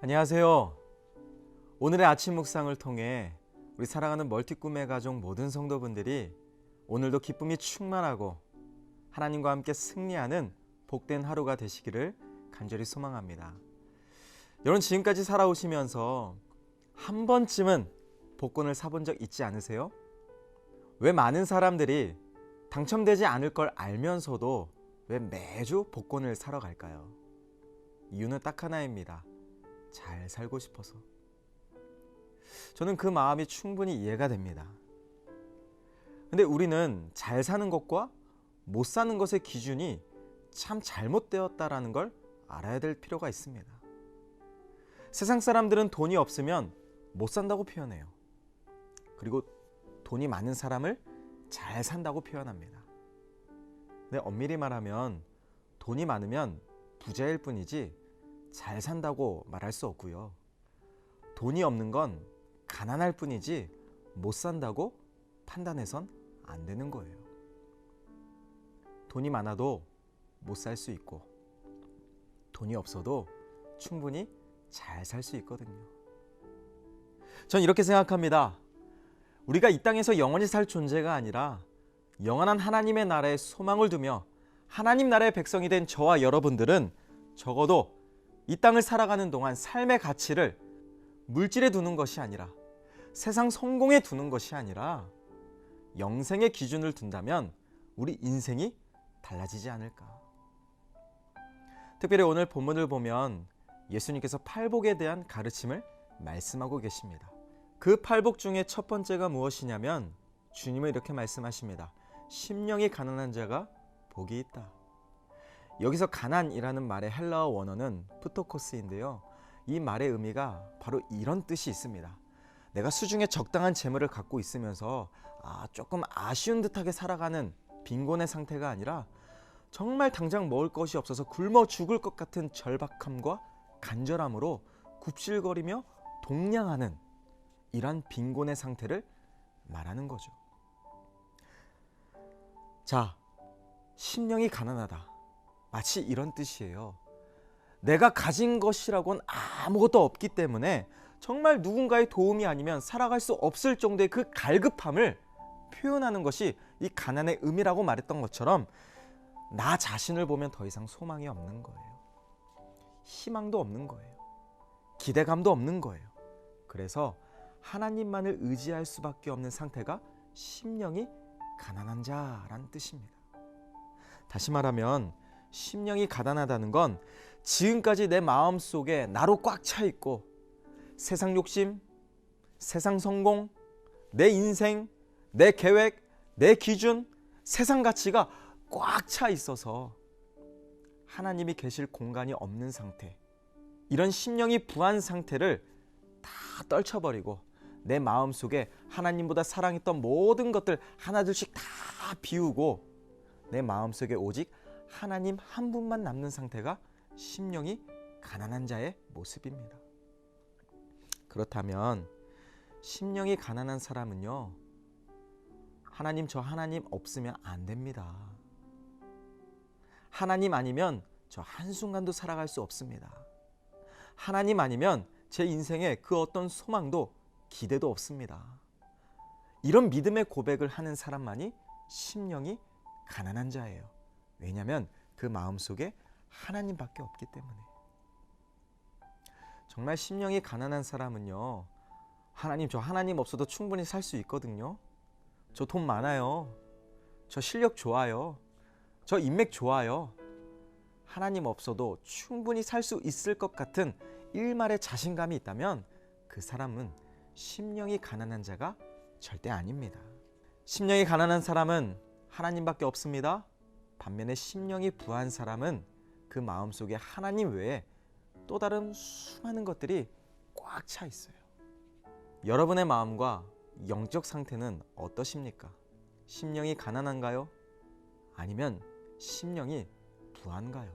안녕하세요. 오늘의 아침 묵상을 통해 우리 사랑하는 멀티꿈의 가족 모든 성도분들이 오늘도 기쁨이 충만하고 하나님과 함께 승리하는 복된 하루가 되시기를 간절히 소망합니다. 여러분, 지금까지 살아오시면서 한 번쯤은 복권을 사본 적 있지 않으세요? 왜 많은 사람들이 당첨되지 않을 걸 알면서도 왜 매주 복권을 사러 갈까요? 이유는 딱 하나입니다. 잘 살고 싶어서. 저는 그 마음이 충분히 이해가 됩니다. 근데 우리는 잘 사는 것과 못 사는 것의 기준이 참 잘못되었다라는 걸 알아야 될 필요가 있습니다. 세상 사람들은 돈이 없으면 못 산다고 표현해요. 그리고 돈이 많은 사람을 잘 산다고 표현합니다. 근데 엄밀히 말하면 돈이 많으면 부자일 뿐이지 잘 산다고 말할 수 없고요. 돈이 없는 건 가난할 뿐이지 못 산다고 판단해선 안 되는 거예요. 돈이 많아도 못 살 수 있고 돈이 없어도 충분히 잘 살 수 있거든요. 전 이렇게 생각합니다. 우리가 이 땅에서 영원히 살 존재가 아니라 영원한 하나님의 나라에 소망을 두며 하나님 나라의 백성이 된 저와 여러분들은 적어도 이 땅을 살아가는 동안 삶의 가치를 물질에 두는 것이 아니라 세상 성공에 두는 것이 아니라 영생의 기준을 둔다면 우리 인생이 달라지지 않을까. 특별히 오늘 본문을 보면 예수님께서 팔복에 대한 가르침을 말씀하고 계십니다. 그 팔복 중에 첫 번째가 무엇이냐면 주님은 이렇게 말씀하십니다. 심령이 가난한 자가 복이 있다. 여기서 가난이라는 말의 헬라어 원어는 프토코스인데요. 이 말의 의미가 바로 이런 뜻이 있습니다. 내가 수중에 적당한 재물을 갖고 있으면서 조금 아쉬운 듯하게 살아가는 빈곤의 상태가 아니라 정말 당장 먹을 것이 없어서 굶어 죽을 것 같은 절박함과 간절함으로 굽실거리며 동냥하는 이런 빈곤의 상태를 말하는 거죠. 자, 심령이 가난하다. 마치 이런 뜻이에요. 내가 가진 것이라고는 아무것도 없기 때문에 정말 누군가의 도움이 아니면 살아갈 수 없을 정도의 그 갈급함을 표현하는 것이 이 가난의 의미라고 말했던 것처럼 나 자신을 보면 더 이상 소망이 없는 거예요. 희망도 없는 거예요. 기대감도 없는 거예요. 그래서 하나님만을 의지할 수밖에 없는 상태가 심령이 가난한 자라는 뜻입니다. 다시 말하면 심령이 가난하다는 건 지금까지 내 마음속에 나로 꽉 차 있고 세상 욕심, 세상 성공, 내 인생, 내 계획, 내 기준, 세상 가치가 꽉 차 있어서 하나님이 계실 공간이 없는 상태, 이런 심령이 부한 상태를 다 떨쳐버리고 내 마음속에 하나님보다 사랑했던 모든 것들 하나둘씩 다 비우고 내 마음속에 오직 하나님 한 분만 남는 상태가 심령이 가난한 자의 모습입니다. 그렇다면 심령이 가난한 사람은요, 저 하나님 없으면 안 됩니다. 하나님 아니면 저 한순간도 살아갈 수 없습니다. 하나님 아니면 제 인생에 그 어떤 소망도 기대도 없습니다. 이런 믿음의 고백을 하는 사람만이 심령이 가난한 자예요. 왜냐하면 그 마음속에 하나님밖에 없기 때문에. 정말 심령이 가난한 사람은요, 저 하나님 없어도 충분히 살 수 있거든요. 저 돈 많아요. 저 실력 좋아요. 저 인맥 좋아요. 하나님 없어도 충분히 살 수 있을 것 같은 일말의 자신감이 있다면 그 사람은 심령이 가난한 자가 절대 아닙니다. 심령이 가난한 사람은 하나님밖에 없습니다. 반면에 심령이 부한 사람은 그 마음속에 하나님 외에 또 다른 수많은 것들이 꽉 차 있어요. 여러분의 마음과 영적 상태는 어떠십니까? 심령이 가난한가요? 아니면 심령이 부한가요?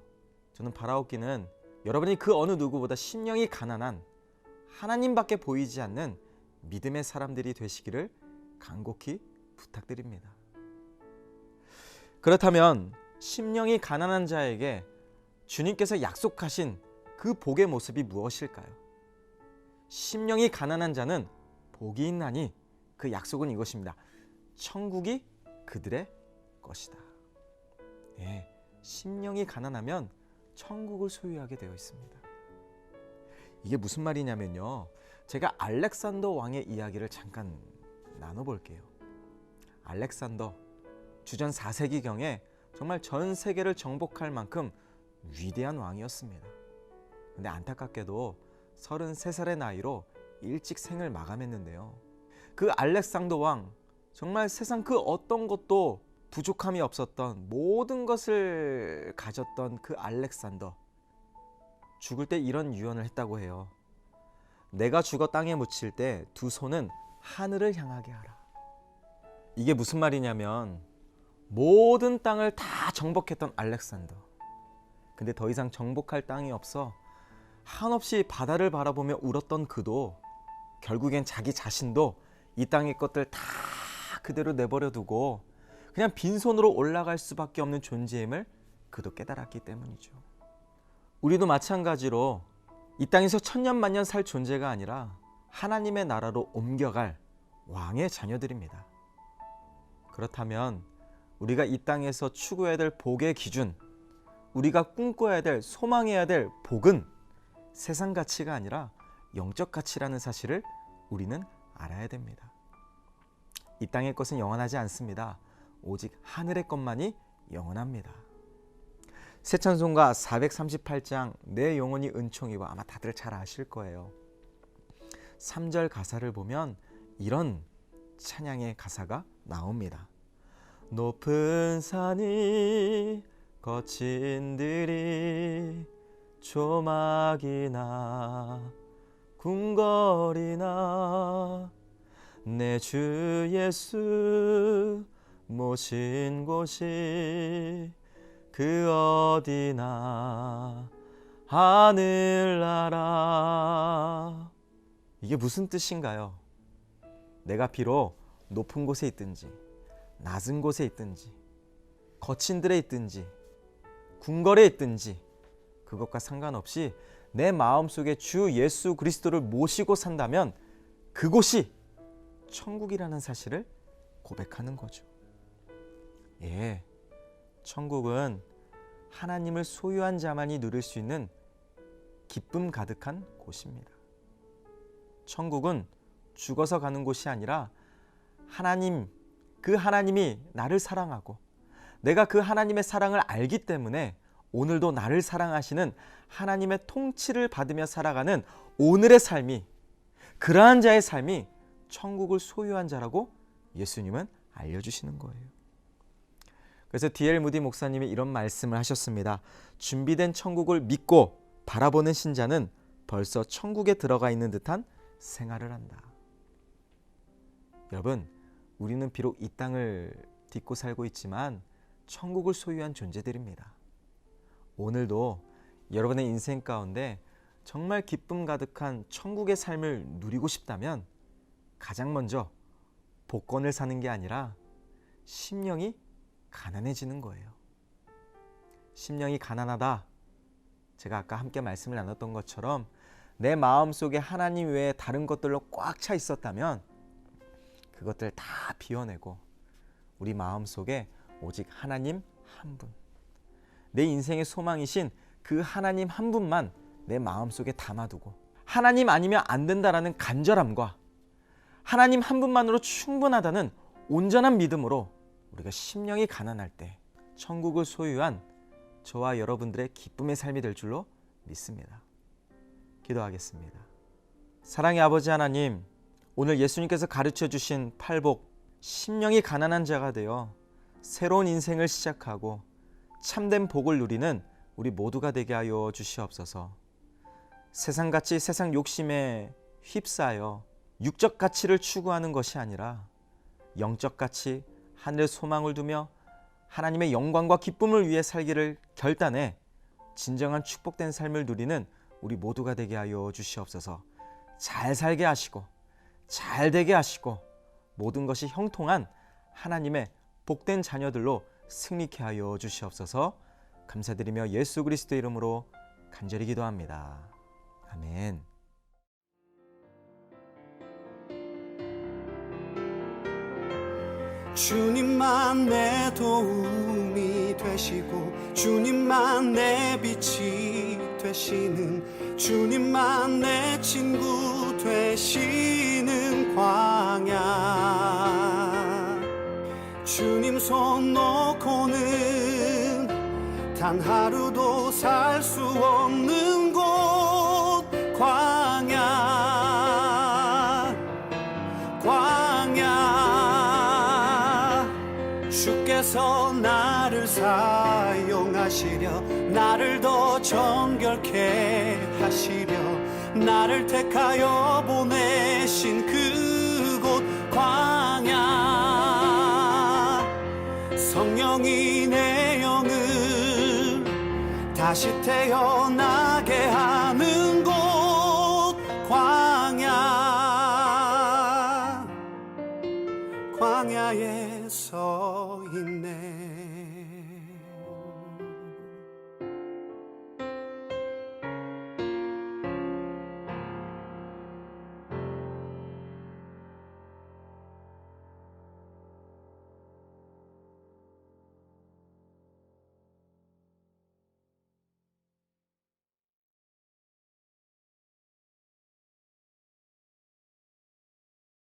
저는 바라옵기는 여러분이 그 어느 누구보다 심령이 가난한 하나님밖에 보이지 않는 믿음의 사람들이 되시기를 간곡히 부탁드립니다. 그렇다면 심령이 가난한 자에게 주님께서 약속하신 그 복의 모습이 무엇일까요? 심령이 가난한 자는 복이 있나니 그 약속은 이것입니다. 천국이 그들의 것이다. 예, 심령이 가난하면 천국을 소유하게 되어 있습니다. 이게 무슨 말이냐면요. 제가 알렉산더 왕의 이야기를 잠깐 나눠볼게요. 알렉산더 주전 4세기경에 정말 전 세계를 정복할 만큼 위대한 왕이었습니다. 근데 안타깝게도 33살의 나이로 일찍 생을 마감했는데요. 그 알렉산더 왕, 정말 세상 그 어떤 것도 부족함이 없었던 모든 것을 가졌던 그 알렉산더, 죽을 때 이런 유언을 했다고 해요. 내가 죽어 땅에 묻힐 때 두 손은 하늘을 향하게 하라. 이게 무슨 말이냐면 모든 땅을 다 정복했던 알렉산더, 근데 더 이상 정복할 땅이 없어 한없이 바다를 바라보며 울었던 그도 결국엔 자기 자신도 이 땅의 것들 다 그대로 내버려 두고 그냥 빈손으로 올라갈 수밖에 없는 존재임을 그도 깨달았기 때문이죠. 우리도 마찬가지로 이 땅에서 천년만년 살 존재가 아니라 하나님의 나라로 옮겨갈 왕의 자녀들입니다. 그렇다면 우리가 이 땅에서 추구해야 될 복의 기준, 우리가 꿈꿔야 될, 소망해야 될 복은 세상 가치가 아니라 영적 가치라는 사실을 우리는 알아야 됩니다. 이 땅의 것은 영원하지 않습니다. 오직 하늘의 것만이 영원합니다. 새 찬송가 438장 내 영혼이 은총이고 아마 다들 잘 아실 거예요. 3절 가사를 보면 이런 찬양의 가사가 나옵니다. 높은 산이 거친 들이 조막이나 궁궐이나 내 주 예수 모신 곳이 그 어디나 하늘나라. 이게 무슨 뜻인가요? 내가 비록 높은 곳에 있든지 낮은 곳에 있든지 거친 들에 있든지 궁궐에 있든지 그것과 상관없이 내 마음속에 주 예수 그리스도를 모시고 산다면 그곳이 천국이라는 사실을 고백하는 거죠. 예, 천국은 하나님을 소유한 자만이 누릴 수 있는 기쁨 가득한 곳입니다. 천국은 죽어서 가는 곳이 아니라 하나님, 그 하나님이 나를 사랑하고 내가 그 하나님의 사랑을 알기 때문에 오늘도 나를 사랑하시는 하나님의 통치를 받으며 살아가는 오늘의 삶이, 그러한 자의 삶이 천국을 소유한 자라고 예수님은 알려주시는 거예요. 그래서 D.L. 무디 목사님이 이런 말씀을 하셨습니다. 준비된 천국을 믿고 바라보는 신자는 벌써 천국에 들어가 있는 듯한 생활을 한다. 여러분, 우리는 비록 이 땅을 딛고 살고 있지만 천국을 소유한 존재들입니다. 오늘도 여러분의 인생 가운데 정말 기쁨 가득한 천국의 삶을 누리고 싶다면 가장 먼저 복권을 사는 게 아니라 심령이 가난해지는 거예요. 심령이 가난하다. 제가 아까 함께 말씀을 나눴던 것처럼 내 마음속에 하나님 외에 다른 것들로 꽉 차 있었다면 그것들 다 비워내고 우리 마음속에 오직 하나님 한 분, 내 인생의 소망이신 그 하나님 한 분만 내 마음속에 담아두고 하나님 아니면 안 된다라는 간절함과 하나님 한 분만으로 충분하다는 온전한 믿음으로 우리가 심령이 가난할 때 천국을 소유한 저와 여러분들의 기쁨의 삶이 될 줄로 믿습니다. 기도하겠습니다. 사랑의 아버지 하나님, 오늘 예수님께서 가르쳐 주신 팔복, 심령이 가난한 자가 되어 새로운 인생을 시작하고 참된 복을 누리는 우리 모두가 되게 하여 주시옵소서. 세상같이 세상 욕심에 휩싸여 육적 가치를 추구하는 것이 아니라 영적 가치, 하늘의 소망을 두며 하나님의 영광과 기쁨을 위해 살기를 결단해 진정한 축복된 삶을 누리는 우리 모두가 되게 하여 주시옵소서. 잘 살게 하시고 잘 되게 하시고 모든 것이 형통한 하나님의 복된 자녀들로 승리케 하여 주시옵소서. 감사드리며 예수 그리스도의 이름으로 간절히 기도합니다. 아멘. 주님만 내 도움이 되시고 주님만 내 빛이 되시는 주님만 내 친구 되시는 광야. 주님 손 놓고는 단 하루도 살 수 없는 곳 광야. 광야. 주께서 나를 사용하시려 나를 더 정결케 하시려 나를 택하여 보내신 그곳 광야. 성령이 내 영을 다시 태어나게 하는 곳 광야. 광야에 서 있네.